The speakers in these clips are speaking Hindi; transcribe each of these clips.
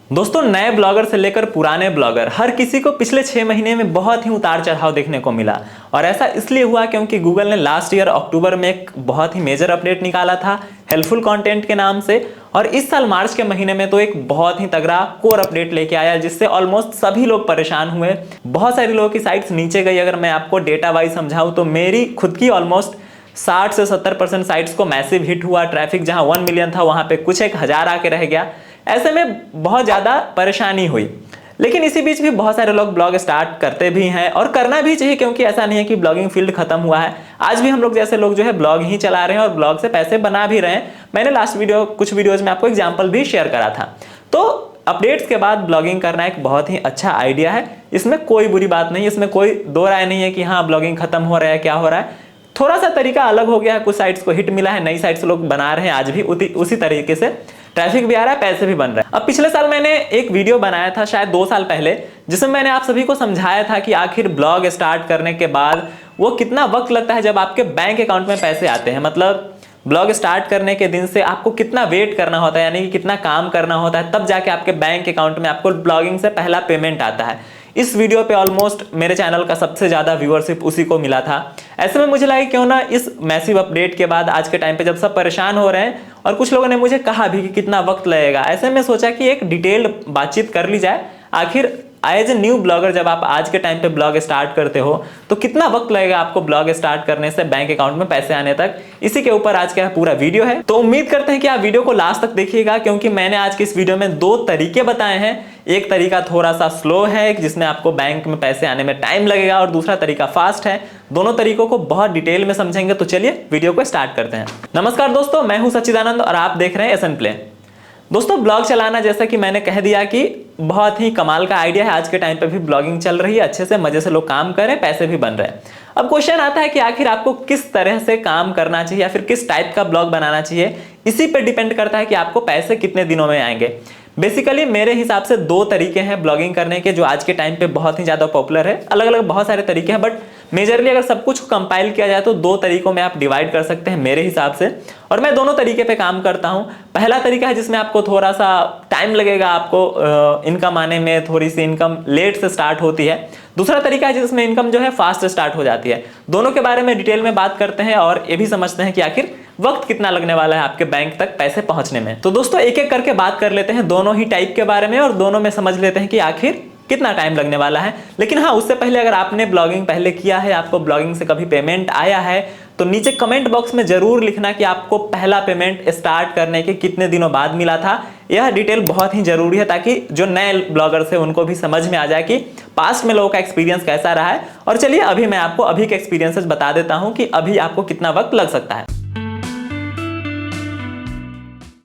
दोस्तों, नए ब्लॉगर से लेकर पुराने ब्लॉगर हर किसी को पिछले 6 महीने में बहुत ही उतार चढ़ाव देखने को मिला। और ऐसा इसलिए हुआ क्योंकि गूगल ने लास्ट ईयर अक्टूबर में एक बहुत ही मेजर अपडेट निकाला था हेल्पफुल कंटेंट के नाम से। और इस साल मार्च के महीने में तो एक बहुत ही तगड़ा कोर अपडेट लेके आया जिससे ऑलमोस्ट सभी लोग परेशान हुए। बहुत सारे लोगों की साइट्स नीचे गई। अगर मैं आपको डेटा वाइज समझाऊं तो मेरी खुद की ऑलमोस्ट 60 से 70% साइट्स को मैसिव हिट हुआ। ट्रैफिक जहां 1 मिलियन था वहां पे कुछ 1000 आके रह गया। ऐसे में बहुत ज़्यादा परेशानी हुई। लेकिन इसी बीच भी बहुत सारे लोग ब्लॉग स्टार्ट करते भी हैं और करना भी चाहिए, क्योंकि ऐसा नहीं है कि ब्लॉगिंग फील्ड खत्म हुआ है। आज भी हम लोग जैसे लोग जो है ब्लॉग ही चला रहे हैं और ब्लॉग से पैसे बना भी रहे हैं। मैंने कुछ वीडियोज में आपको एग्जाम्पल भी शेयर करा था। तो अपडेट्स के बाद ब्लॉगिंग करना एक बहुत ही अच्छा आइडिया है। इसमें कोई बुरी बात नहीं, इसमें कोई दो राय नहीं है कि हाँ ब्लॉगिंग खत्म हो रहा है, क्या हो रहा है। थोड़ा सा तरीका अलग हो गया है, कुछ साइट्स को हिट मिला है, नई साइट्स लोग बना रहे हैं आज भी उसी तरीके से। ट्रैफिक भी आ रहा है, पैसे भी बन रहे हैं। अब पिछले साल मैंने एक वीडियो बनाया था, शायद 2 साल पहले, जिसमें मैंने आप सभी को समझाया था कि आखिर ब्लॉग स्टार्ट करने के बाद वो कितना वक्त लगता है जब आपके बैंक अकाउंट में पैसे आते हैं। मतलब ब्लॉग स्टार्ट करने के दिन से आपको कितना वेट करना होता है, यानी कि कितना काम करना होता है, तब जाके आपके बैंक अकाउंट में आपको ब्लॉगिंग से पहला पेमेंट आता है। इस वीडियो पे ऑलमोस्ट मेरे चैनल का सबसे ज़्यादा व्यूअरशिप उसी को मिला था। ऐसे में मुझे लगा क्यों ना इस मैसिव अपडेट के बाद आज के टाइम पे जब सब परेशान हो रहे हैं और कुछ लोगों ने मुझे कहा भी कि कितना वक्त लगेगा, ऐसे में सोचा कि एक डिटेल्ड बातचीत कर ली जाए। आखिर एज ए न्यू ब्लॉगर जब आप आज के टाइम पे ब्लॉग स्टार्ट करते हो तो कितना वक्त लगेगा आपको ब्लॉग स्टार्ट करने से बैंक अकाउंट में पैसे आने तक। इसी के ऊपर आज का पूरा वीडियो है। तो उम्मीद करते हैं कि आप वीडियो को लास्ट तक देखिएगा, क्योंकि मैंने आज के इस वीडियो में 2 तरीके बताए हैं। एक तरीका थोड़ा सा स्लो है जिसमें आपको बैंक में पैसे आने में टाइम लगेगा, और दूसरा तरीका फास्ट है। दोनों तरीकों को बहुत डिटेल में समझेंगे। तो चलिए वीडियो को स्टार्ट करते हैं। नमस्कार दोस्तों, मैं हूं सच्चिदानंद और आप देख रहे हैं एसएन प्ले। दोस्तों, ब्लॉग चलाना जैसा कि मैंने कह दिया कि बहुत ही कमाल का आइडिया है। आज के टाइम पे भी ब्लॉगिंग चल रही है, अच्छे से मजे से लोग काम कर रहे हैं, पैसे भी बन रहे हैं। अब क्वेश्चन आता है कि आखिर आपको किस तरह से काम करना चाहिए या फिर किस टाइप का ब्लॉग बनाना चाहिए। इसी पे डिपेंड करता है कि आपको पैसे कितने दिनों में आएंगे। बेसिकली मेरे हिसाब से 2 तरीके हैं ब्लॉगिंग करने के जो आज के टाइम पे बहुत ही ज़्यादा पॉपुलर है। अलग अलग बहुत सारे तरीके हैं, बट मेजरली अगर सब कुछ कंपाइल किया जाए तो 2 तरीकों में आप डिवाइड कर सकते हैं मेरे हिसाब से। और मैं दोनों तरीके पे काम करता हूं। पहला तरीका है जिसमें आपको थोड़ा सा टाइम लगेगा, आपको इनकम आने में थोड़ी सी इनकम लेट से स्टार्ट होती है। दूसरा तरीका है जिसमें इनकम जो है फास्ट स्टार्ट हो जाती है। दोनों के बारे में डिटेल में बात करते हैं और ये भी समझते हैं कि आखिर वक्त कितना लगने वाला है आपके बैंक तक पैसे पहुंचने में। तो दोस्तों, एक एक करके बात कर लेते हैं दोनों ही टाइप के बारे में और दोनों में समझ लेते हैं कि आखिर कितना टाइम लगने वाला है। लेकिन हाँ, उससे पहले अगर आपने ब्लॉगिंग पहले किया है, आपको ब्लॉगिंग से कभी पेमेंट आया है, तो नीचे कमेंट बॉक्स में जरूर लिखना कि आपको पहला पेमेंट स्टार्ट करने के कितने दिनों बाद मिला था। यह डिटेल बहुत ही जरूरी है ताकि जो नए ब्लॉगर्स हैं उनको भी समझ में आ जाए कि पास्ट में लोगों का एक्सपीरियंस कैसा रहा है। और चलिए अभी मैं आपको अभी के एक्सपीरियंसेस बता देता हूं कि अभी आपको कितना वक्त लग सकता है।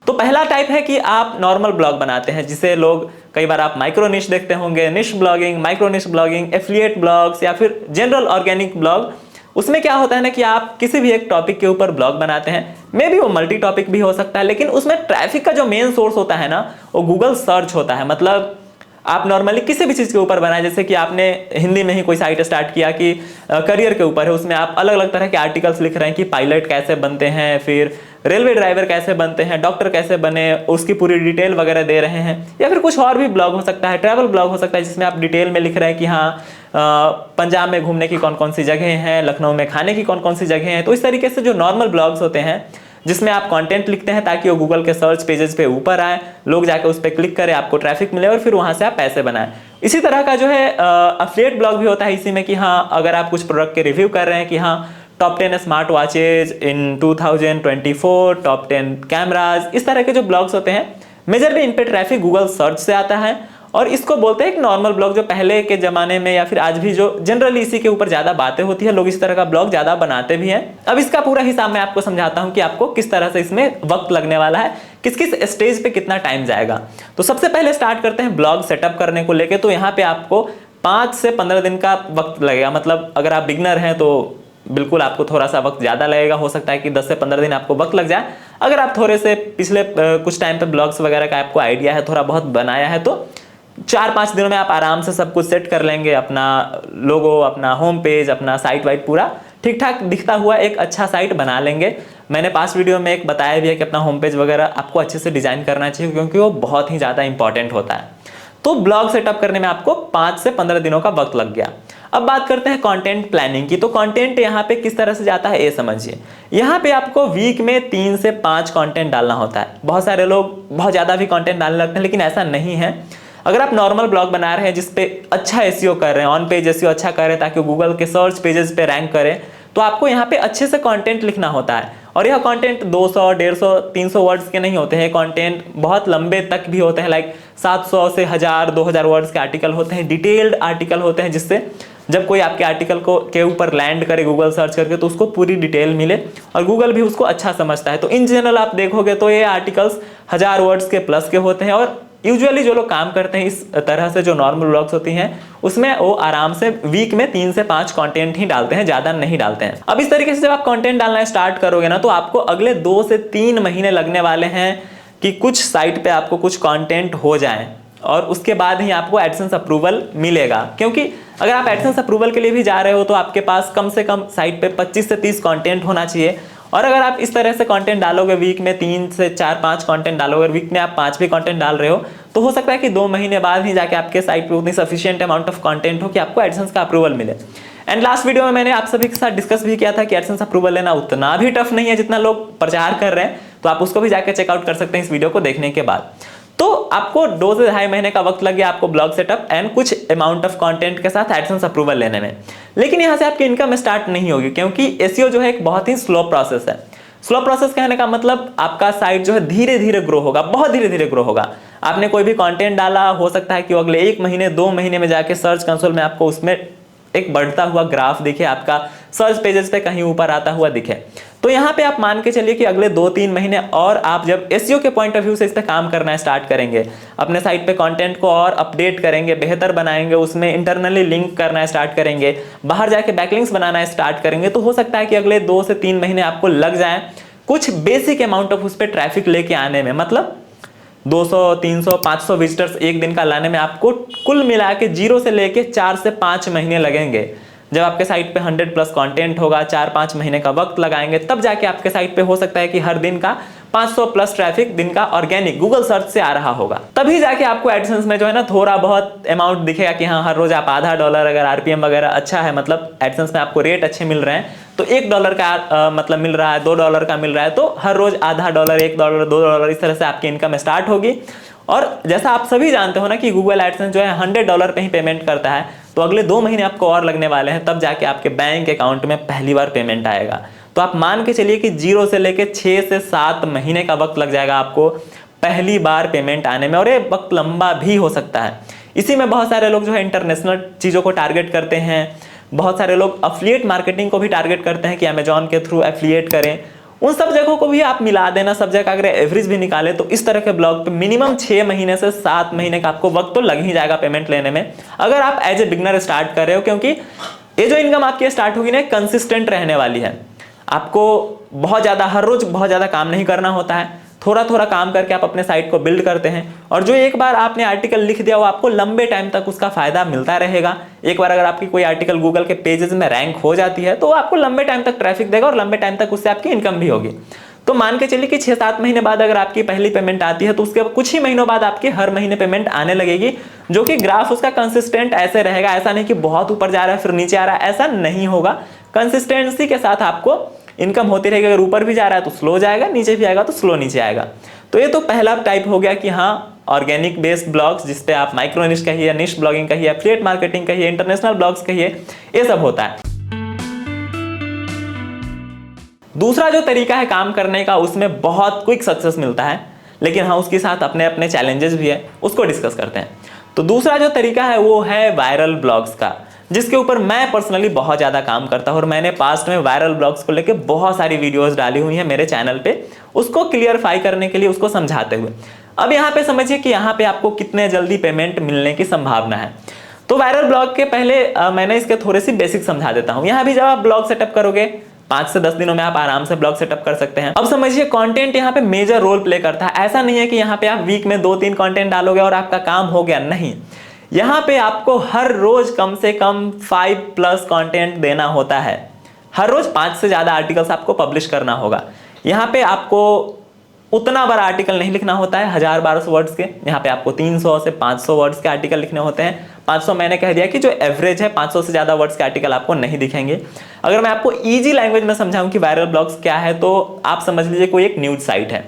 तो पहला टाइप है कि आप नॉर्मल ब्लॉग बनाते हैं, जिसे लोग कई बार आप माइक्रो निश देखते होंगे, निश ब्लॉगिंग, माइक्रो निश ब्लॉगिंग, एफिलिएट ब्लॉग्स या फिर जनरल ऑर्गेनिक ब्लॉग। उसमें क्या होता है ना कि आप किसी भी एक टॉपिक के ऊपर ब्लॉग बनाते हैं। मे बी वो मल्टी टॉपिक भी हो सकता है, लेकिन उसमें ट्रैफिक का जो मेन सोर्स होता है ना वो गूगल सर्च होता है। मतलब आप नॉर्मली किसी भी चीज़ के ऊपर बनाए, जैसे कि आपने हिंदी में ही कोई साइट स्टार्ट किया कि करियर के ऊपर है, उसमें आप अलग अलग तरह के आर्टिकल्स लिख रहे हैं कि पायलट कैसे बनते हैं, फिर रेलवे ड्राइवर कैसे बनते हैं, डॉक्टर कैसे बने, उसकी पूरी डिटेल वगैरह दे रहे हैं। या फिर कुछ और भी ब्लॉग हो सकता है, ट्रैवल ब्लॉग हो सकता है जिसमें आप डिटेल में लिख रहे हैं कि हाँ पंजाब में घूमने की कौन कौन सी जगह हैं, लखनऊ में खाने की कौन कौन सी जगह हैं। तो इस तरीके से जो नॉर्मल ब्लॉग्स होते हैं जिसमें आप कंटेंट लिखते हैं ताकि वो गूगल के सर्च पेजेस पे ऊपर आए, लोग जाकर उस पर क्लिक करें, आपको ट्रैफिक मिले और फिर वहां से आप पैसे बनाएं। इसी तरह का जो है अफिलिएट ब्लॉग भी होता है इसी में कि हाँ अगर आप कुछ प्रोडक्ट के रिव्यू कर रहे हैं कि हाँ टॉप 10 स्मार्ट वॉचेज इन 2024, टॉप 10 कैमराज, इस तरह के जो ब्लॉग्स होते हैं मेजरली इन पे ट्रैफिक गूगल सर्च से आता है। और इसको बोलते हैं एक नॉर्मल ब्लॉग, जो पहले के जमाने में या फिर आज भी जो जनरली इसी के ऊपर ज्यादा बातें होती है, लोग इस तरह का ब्लॉग ज्यादा बनाते भी हैं। अब इसका पूरा हिसाब मैं आपको समझाता हूं कि आपको किस तरह से इसमें वक्त लगने वाला है, किस किस स्टेज पे कितना टाइम जाएगा। तो सबसे पहले स्टार्ट करते हैं ब्लॉग सेटअप करने को लेके। तो यहाँ पे आपको 5 से 15 दिन का वक्त लगेगा। मतलब अगर आप बिगनर हैं तो बिल्कुल आपको थोड़ा सा वक्त ज़्यादा लगेगा, हो सकता है कि 10 से 15 दिन आपको वक्त लग जाए। अगर आप थोड़े से पिछले कुछ टाइम पे ब्लॉग्स वगैरह का आपको आइडिया है, थोड़ा बहुत बनाया है, तो 4-5 दिनों में आप आराम से सब कुछ सेट कर लेंगे। अपना लोगो, अपना होम पेज, अपना साइट वाइट पूरा ठीक ठाक दिखता हुआ एक अच्छा साइट बना लेंगे। मैंने पास्ट वीडियो में एक बताया भी है कि अपना होम पेज वगैरह आपको अच्छे से डिजाइन करना चाहिए, क्योंकि वो बहुत ही ज़्यादा इंपॉर्टेंट होता है। तो ब्लॉग सेटअप करने में आपको 5 से 15 दिनों का वक्त लग गया। अब बात करते हैं कंटेंट प्लानिंग की। तो कंटेंट यहाँ पे किस तरह से जाता है ये समझिए। यहाँ पे आपको वीक में 3 से 5 कंटेंट डालना होता है। बहुत सारे लोग बहुत ज़्यादा भी कंटेंट डालने लगते हैं, लेकिन ऐसा नहीं है। अगर आप नॉर्मल ब्लॉग बना रहे हैं जिसपे अच्छा एसईओ कर रहे हैं, ऑन पेज एसईओ अच्छा कर रहे हैं ताकि गूगल के सर्च पेजेस पे रैंक करे, तो आपको यहाँ पे अच्छे से कंटेंट लिखना होता है। और यह कंटेंट 200, 150, 300 वर्ड्स के नहीं होते हैं। कंटेंट बहुत लंबे तक भी होते हैं, लाइक 700 से 1000, 2000 वर्ड्स के आर्टिकल होते हैं, डिटेल्ड आर्टिकल होते हैं, जिससे जब कोई आपके आर्टिकल को के ऊपर लैंड करे गूगल सर्च करके तो उसको पूरी डिटेल मिले और गूगल भी उसको अच्छा समझता है। तो इन जनरल आप देखोगे तो ये आर्टिकल्स 1000 वर्ड्स के प्लस के होते हैं। और यूजुअली जो लोग काम करते हैं इस तरह से, जो नॉर्मल ब्लॉग्स होती हैं, उसमें वो आराम से वीक में 3 से 5 कंटेंट ही डालते हैं, ज़्यादा नहीं डालते हैं। अब इस तरीके से जब आप कंटेंट डालना स्टार्ट करोगे ना, तो आपको अगले 2 से 3 महीने लगने वाले हैं कि कुछ साइट पे आपको कुछ कंटेंट हो जाए, और उसके बाद ही आपको एडसेंस अप्रूवल मिलेगा। क्योंकि अगर आप एडसेंस अप्रूवल के लिए भी जा रहे हो तो आपके पास कम से कम साइट पे 25 से 30 कंटेंट होना चाहिए। और अगर आप इस तरह से कंटेंट डालोगे, वीक में 3 से 4-5 कंटेंट डालोगे, वीक में आप 5 भी कंटेंट डाल रहे हो, तो हो सकता है कि 2 महीने बाद ही जाके आपके साइट पे उतनी सफिशिएंट अमाउंट ऑफ कंटेंट हो कि आपको एडसेंस का अप्रूवल मिले। एंड लास्ट वीडियो में मैंने आप सभी के साथ डिस्कस भी किया था कि एडसेंस अप्रूवल लेना उतना भी टफ नहीं है जितना लोग प्रचार कर रहे हैं, तो आप उसको भी जाकर चेकआउट कर सकते हैं इस वीडियो को देखने के बाद। तो आपको 2 से 2.5 महीने का वक्त लग गया आपको ब्लॉग सेटअप एंड कुछ अमाउंट ऑफ कंटेंट के साथ एडसेंस अप्रूवल लेने में। लेकिन यहाँ से आपकी इनकम स्टार्ट नहीं होगी, क्योंकि एसईओ जो है एक बहुत ही स्लो प्रोसेस है। स्लो प्रोसेस कहने का मतलब आपका साइट जो है धीरे धीरे ग्रो होगा, बहुत धीरे धीरे ग्रो होगा। आपने कोई भी कंटेंट डाला, हो सकता है कि वो अगले 1 महीने 2 महीने में जाके सर्च कंसोल में आपको उसमें एक बढ़ता हुआ ग्राफ दिखे, आपका सर्च पेजेस पे कहीं ऊपर आता हुआ दिखे। तो यहाँ पे आप मान के चलिए कि अगले 2-3 महीने और आप जब एसईओ के पॉइंट ऑफ व्यू से इस पे काम करना स्टार्ट करेंगे, अपने साइट पे कंटेंट को और अपडेट करेंगे, बेहतर बनाएंगे, उसमें इंटरनली लिंक करना स्टार्ट करेंगे, बाहर जाके बैकलिंक्स बनाना स्टार्ट करेंगे, तो हो सकता है कि अगले 2 से 3 महीने आपको लग जाए कुछ बेसिक अमाउंट ऑफ उस पर ट्रैफिक लेके आने में। मतलब 200, 300, 500 विजिटर्स एक दिन का लाने में आपको कुल मिला के 0 से लेके 4 से 5 महीने लगेंगे। जब आपके साइट पे 100+ कंटेंट होगा, 4-5 महीने का वक्त लगाएंगे, तब जाके आपके साइट पे हो सकता है कि हर दिन का 500+ ट्रैफिक दिन का ऑर्गेनिक गूगल सर्च से आ रहा होगा। तभी जाके आपको एडसेंस में जो है ना थोड़ा बहुत अमाउंट दिखेगा कि हाँ, हर रोज आप $0.50, अगर आरपीएम वगैरह अच्छा है, मतलब एडसेंस में आपको रेट अच्छे मिल रहे हैं, तो $1 का मतलब मिल रहा है, $2 का मिल रहा है, तो हर रोज $0.50, $1, $2 इस तरह से आपकी इनकम स्टार्ट होगी। और जैसा आप सभी जानते हो ना कि गूगल एडसेंस जो है $100 पे ही पेमेंट करता है, तो अगले 2 महीने आपको और लगने वाले हैं, तब जाके आपके बैंक अकाउंट में पहली बार पेमेंट आएगा। तो आप मान के चलिए कि 0 से लेके 6 से 7 महीने का वक्त लग जाएगा आपको पहली बार पेमेंट आने में, और ये वक्त लंबा भी हो सकता है। इसी में बहुत सारे लोग जो है इंटरनेशनल चीज़ों को टारगेट करते हैं, बहुत सारे लोग एफिलिएट मार्केटिंग को भी टारगेट करते हैं कि अमेजॉन के थ्रू एफिलिएट करें। उन सब जगहों को भी आप मिला देना, सब जगह अगर एवरेज भी निकाले तो इस तरह के ब्लॉग पे मिनिमम 6 महीने से 7 महीने का आपको वक्त तो लग ही जाएगा पेमेंट लेने में, अगर आप एज ए बिगनर स्टार्ट कर रहे हो। क्योंकि ये जो इनकम आपकी स्टार्ट होगी ना, कंसिस्टेंट रहने वाली है। आपको बहुत ज़्यादा हर रोज बहुत ज़्यादा काम नहीं करना होता है, थोड़ा थोड़ा काम करके आप अपने साइट को बिल्ड करते हैं। और जो एक बार आपने आर्टिकल लिख दिया वो आपको लंबे टाइम तक उसका फायदा मिलता रहेगा। एक बार अगर आपकी कोई आर्टिकल गूगल के पेजेस में रैंक हो जाती है तो आपको लंबे टाइम तक ट्रैफिक देगा और लंबे टाइम तक उससे आपकी इनकम भी होगी। तो मान के चलिए कि 6-7 महीने बाद अगर आपकी पहली पेमेंट आती है तो उसके कुछ ही महीनों बाद आपकी हर महीने पेमेंट आने लगेगी, जो कि ग्राफ उसका कंसिस्टेंट ऐसे रहेगा। ऐसा नहीं कि बहुत ऊपर जा रहा है फिर नीचे आ रहा है, ऐसा नहीं होगा। कंसिस्टेंसी के साथ आपको इनकम होती रहेगी। अगर ऊपर भी जा रहा है तो स्लो जाएगा, नीचे भी आएगा तो स्लो नीचे आएगा। तो ये तो पहला टाइप हो गया कि हाँ, ऑर्गेनिक बेस्ड ब्लॉग्स, जिसपे आप माइक्रो निश कहिए, निश ब्लॉगिंग कहिए, एफिलिएट मार्केटिंग कहिए, इंटरनेशनल ब्लॉग्स कहिए, ये सब होता है। दूसरा जो तरीका है काम करने का, उसमें बहुत क्विक सक्सेस मिलता है, लेकिन हाँ उसके साथ अपने अपने चैलेंजेस भी है, उसको डिस्कस करते हैं। तो दूसरा जो तरीका है वो है वायरल ब्लॉग्स का, जिसके ऊपर मैं पर्सनली बहुत ज़्यादा काम करता हूँ और मैंने पास्ट में वायरल ब्लॉग्स को लेकर बहुत सारी वीडियोस डाली हुई हैं मेरे चैनल पे, उसको क्लियरफाई करने के लिए, उसको समझाते हुए। अब यहाँ पे समझिए कि यहाँ पे आपको कितने जल्दी पेमेंट मिलने की संभावना है। तो वायरल ब्लॉग के पहले मैंने इसके थोड़े सी बेसिक समझा देता हूँ। यहाँ भी जब आप ब्लॉग सेटअप करोगे 5 से 10 दिनों में आप आराम से ब्लॉग सेटअप कर सकते हैं। अब समझिए कंटेंट यहाँ पे मेजर रोल प्ले करता है। ऐसा नहीं है कि यहाँ पे आप वीक में 2-3 कंटेंट डालोगे और आपका काम हो गया, नहीं। यहाँ पे आपको हर रोज कम से कम 5+ कंटेंट देना होता है। हर रोज 5 से ज्यादा आर्टिकल्स आपको पब्लिश करना होगा। यहाँ पे आपको उतना बड़ा आर्टिकल नहीं लिखना होता है 1000-1200 वर्ड्स के, यहाँ पे आपको 300 से 500 वर्ड्स के आर्टिकल लिखने होते हैं। 500 मैंने कह दिया कि जो एवरेज है, 500 से ज़्यादा वर्ड्स के आर्टिकल आपको नहीं दिखेंगे। अगर मैं आपको ईजी लैंग्वेज में समझाऊं कि वायरल ब्लॉग्स क्या है, तो आप समझ लीजिए कोई एक न्यूज़ साइट है।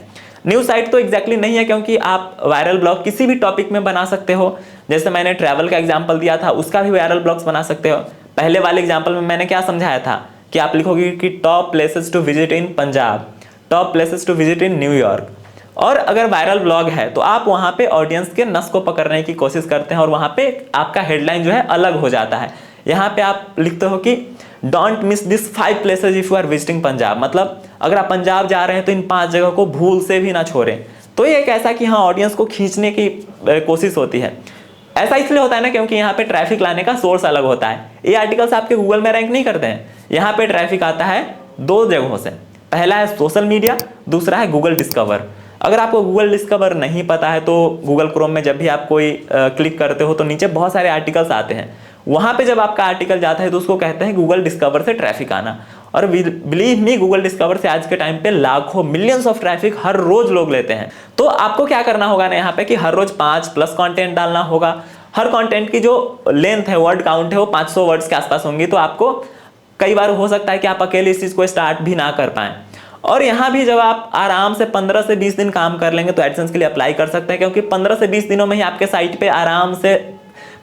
न्यूज़ साइट तो एग्जैक्टली नहीं है, क्योंकि आप वायरल ब्लॉग किसी भी टॉपिक में बना सकते हो। जैसे मैंने ट्रैवल का एग्जाम्पल दिया था, उसका भी वायरल ब्लॉग्स बना सकते हो। पहले वाले एग्जाम्पल में मैंने क्या समझाया था कि आप लिखोगे कि top places to visit in Punjab, top places to visit in New York. और अगर वायरल ब्लॉग है तो आप वहाँ पे ऑडियंस के नस को पकड़ने की कोशिश करते हैं और वहाँ पे आपका हेडलाइन जो है अलग हो जाता है। यहाँ पे आप लिखते हो कि don't miss this 5 places if you are visiting Punjab, मतलब अगर आप पंजाब जा रहे हैं तो इन 5 जगह को भूल से भी ना छोड़ें। तो ये एक ऐसा कि हाँ, ऑडियंस को खींचने की कोशिश होती है। ऐसा इसलिए होता है ना, क्योंकि यहाँ पे ट्रैफिक लाने का सोर्स अलग होता है। ये आर्टिकल्स आपके गूगल में रैंक नहीं करते हैं। यहाँ पे ट्रैफिक आता है 2 जगहों से, पहला है सोशल मीडिया, दूसरा है गूगल डिस्कवर। अगर आपको गूगल डिस्कवर नहीं पता है तो गूगल क्रोम में जब भी आप कोई क्लिक करते हो तो नीचे बहुत सारे आर्टिकल्स आते हैं। वहाँ पे जब आपका आर्टिकल जाता है तो उसको कहते हैं गूगल डिस्कवर से ट्रैफिक आना। और बिलीव मी, गूगल डिस्कवर से आज के टाइम पे लाखों मिलियंस ऑफ ट्रैफिक हर रोज लोग लेते हैं। तो आपको क्या करना होगा ना यहाँ पे कि हर रोज 5+ कंटेंट डालना होगा। हर कंटेंट की जो लेंथ है, वर्ड काउंट है, वो 500 वर्ड्स के आसपास होंगी। तो आपको कई बार हो सकता है कि आप अकेले इस चीज़ को स्टार्ट भी ना कर पाएं। और यहाँ भी जब आप आराम से 15 से 20 दिन काम कर लेंगे तो एडसेंस के लिए अप्लाई कर सकते हैं, क्योंकि 15 से 20 दिनों में ही आपके साइट पे आराम से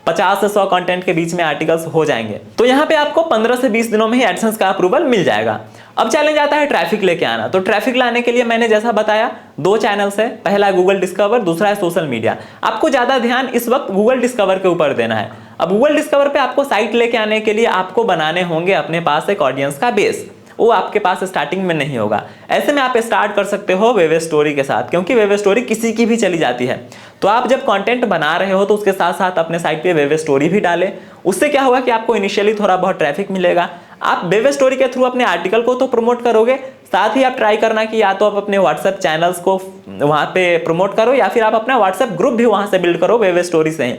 50 से 100 कंटेंट के बीच में आर्टिकल्स हो जाएंगे। तो यहाँ पे आपको 15 से 20 दिनों में ही एडसेंस का अप्रूवल मिल जाएगा। अब चैलेंज आता है ट्रैफिक लेके आना। तो ट्रैफिक लाने के लिए मैंने जैसा बताया 2 चैनल्स है, पहला है गूगल डिस्कवर, दूसरा है सोशल मीडिया। आपको ज्यादा ध्यान इस वक्त गूगल डिस्कवर के ऊपर देना है। अब गूगल डिस्कवर पे आपको साइट लेके आने के लिए आपको बनाने होंगे अपने पास एक ऑडियंस का बेस। वो आपके पास स्टार्टिंग में नहीं होगा। ऐसे में आप स्टार्ट कर सकते हो वेब स्टोरी के साथ, क्योंकि वेब स्टोरी किसी की भी चली जाती है। तो आप जब कंटेंट बना रहे हो तो उसके साथ साथ अपने साइट पे वेब स्टोरी भी डालें। उससे क्या होगा कि आपको इनिशियली थोड़ा बहुत ट्रैफिक मिलेगा। आप वेब स्टोरी के थ्रू अपने आर्टिकल को तो प्रमोट करोगे, साथ ही आप ट्राई करना कि या तो आप अपने व्हाट्सएप चैनल्स को वहाँ पे प्रमोट करो, या फिर आप अपना व्हाट्सएप ग्रुप भी वहाँ से बिल्ड करो वेब स्टोरी से ही।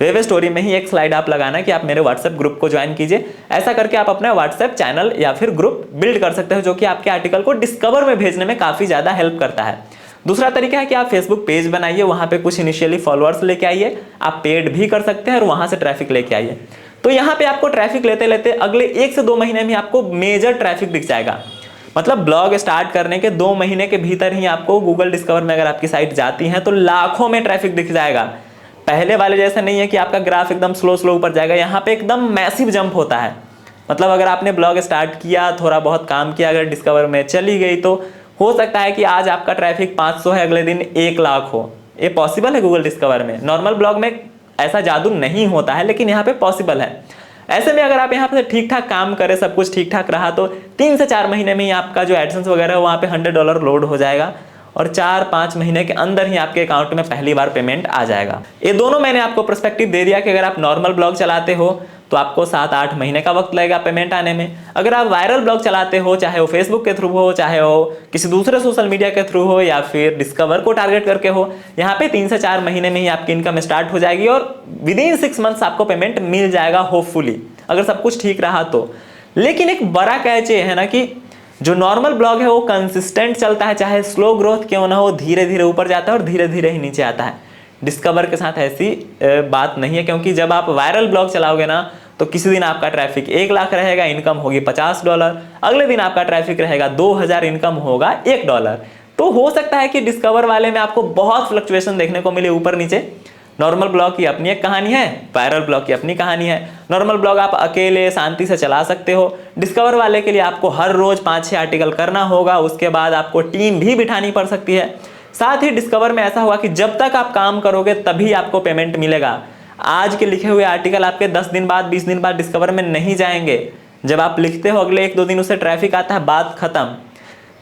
वेब स्टोरी में ही एक स्लाइड आप लगाना कि आप मेरे व्हाट्सएप ग्रुप को ज्वाइन कीजिए। ऐसा करके आप अपना व्हाट्सएप चैनल या फिर ग्रुप बिल्ड कर सकते हो, जो कि आपके आर्टिकल को डिस्कवर में भेजने में काफ़ी ज़्यादा हेल्प करता है। दूसरा तरीका है कि आप फेसबुक पेज बनाइए, वहाँ पे कुछ इनिशियली फॉलोअर्स लेके आइए। आप पेड भी कर सकते हैं और वहाँ से ट्रैफिक लेके आइए। तो यहाँ पे आपको ट्रैफिक लेते लेते अगले 1 से 2 महीने में आपको मेजर ट्रैफिक दिख जाएगा। मतलब ब्लॉग स्टार्ट करने के 2 महीने के भीतर ही आपको गूगल डिस्कवर में अगर आपकी साइट जाती है तो लाखों में ट्रैफिक दिख जाएगा। पहले वाले जैसे नहीं है कि आपका ग्राफ एकदम स्लो ऊपर जाएगा। यहाँ पे एकदम मैसिव जंप होता है। मतलब अगर आपने ब्लॉग स्टार्ट किया, थोड़ा बहुत काम किया, अगर डिस्कवर में चली गई तो हो सकता है कि आज आपका ट्रैफिक 500 है, अगले दिन 1 लाख हो। ये पॉसिबल है गूगल डिस्कवर में। नॉर्मल ब्लॉग में ऐसा जादू नहीं होता है, लेकिन यहाँ पे पॉसिबल है। ऐसे में अगर आप यहाँ पे ठीक ठाक काम करें, सब कुछ ठीक ठाक रहा, तो 3 से 4 महीने में ही आपका जो एडसेंस वगैरह है वहाँ पे $100 लोड हो जाएगा और 4-5 महीने के अंदर ही आपके अकाउंट में पहली बार पेमेंट आ जाएगा। ये दोनों मैंने आपको पर्सपेक्टिव दे दिया कि अगर आप नॉर्मल ब्लॉग चलाते हो तो आपको 7-8 महीने का वक्त लगेगा पेमेंट आने में। अगर आप वायरल ब्लॉग चलाते हो, चाहे वो फेसबुक के थ्रू हो, चाहे वो किसी दूसरे सोशल मीडिया के थ्रू हो, या फिर डिस्कवर को टारगेट करके हो, यहाँ पे 3 से 4 महीने में ही आपकी इनकम स्टार्ट हो जाएगी और विदिन 6 मंथ्स आपको पेमेंट मिल जाएगा होपफुली, अगर सब कुछ ठीक रहा तो। लेकिन एक बड़ा कैच ये है ना कि जो नॉर्मल ब्लॉग है वो कंसिस्टेंट चलता है, चाहे स्लो ग्रोथ क्यों ना हो, धीरे धीरे ऊपर जाता है और धीरे धीरे ही नीचे आता है। डिस्कवर के साथ ऐसी बात नहीं है, क्योंकि जब आप वायरल ब्लॉग चलाओगे ना तो किसी दिन आपका ट्रैफिक 1 लाख रहेगा, इनकम होगी $50। अगले दिन आपका ट्रैफिक रहेगा 2000, इनकम होगा $1। तो हो सकता है कि डिस्कवर वाले में आपको बहुत फ्लक्चुएशन देखने को मिले ऊपर नीचे। नॉर्मल ब्लॉग की अपनी एक कहानी है, वायरल ब्लॉग की अपनी कहानी है। नॉर्मल ब्लॉग आप अकेले शांति से चला सकते हो। डिस्कवर वाले के लिए आपको हर रोज 5-6 आर्टिकल करना होगा, उसके बाद आपको टीम भी बिठानी पड़ सकती है। साथ ही डिस्कवर में ऐसा होगा कि जब तक आप काम करोगे तभी आपको पेमेंट मिलेगा। आज के लिखे हुए आर्टिकल आपके 10 दिन बाद, 20 दिन बाद डिस्कवर में नहीं जाएंगे। जब आप लिखते हो अगले 1-2 दिन उससे ट्रैफिक आता है, बात खत्म।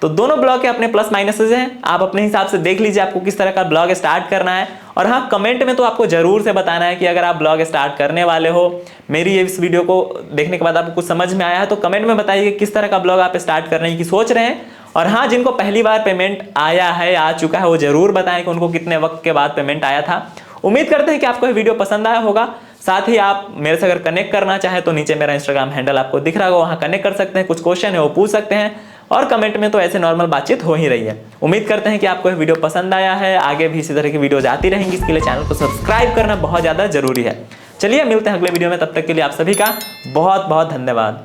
तो दोनों ब्लॉग के अपने प्लस माइनसेस हैं। आप अपने हिसाब से देख लीजिए आपको किस तरह का ब्लॉग स्टार्ट करना है। और हाँ, कमेंट में तो आपको जरूर से बताना है कि अगर आप ब्लॉग स्टार्ट करने वाले हो, मेरी इस वीडियो को देखने के बाद आपको कुछ समझ में आया है तो कमेंट में बताइए किस तरह का ब्लॉग आप स्टार्ट करने की सोच रहे हैं। और हाँ, जिनको पहली बार पेमेंट आया है, आ चुका है, वो जरूर बताएं कि उनको कितने वक्त के बाद पेमेंट आया था। उम्मीद करते हैं कि आपको ये वीडियो पसंद आया होगा। साथ ही आप मेरे से अगर कनेक्ट करना चाहे तो नीचे मेरा इंस्टाग्राम हैंडल आपको दिख रहा होगा, वहाँ कनेक्ट कर सकते हैं। कुछ क्वेश्चन है वो पूछ सकते हैं। और कमेंट में तो ऐसे नॉर्मल बातचीत हो ही रही है। उम्मीद करते हैं कि आपको यह वीडियो पसंद आया है। आगे भी इसी तरह की वीडियोज आती रहेंगी, इसके लिए चैनल को सब्सक्राइब करना बहुत ज़्यादा जरूरी है। चलिए मिलते हैं अगले वीडियो में, तब तक के लिए आप सभी का बहुत बहुत धन्यवाद।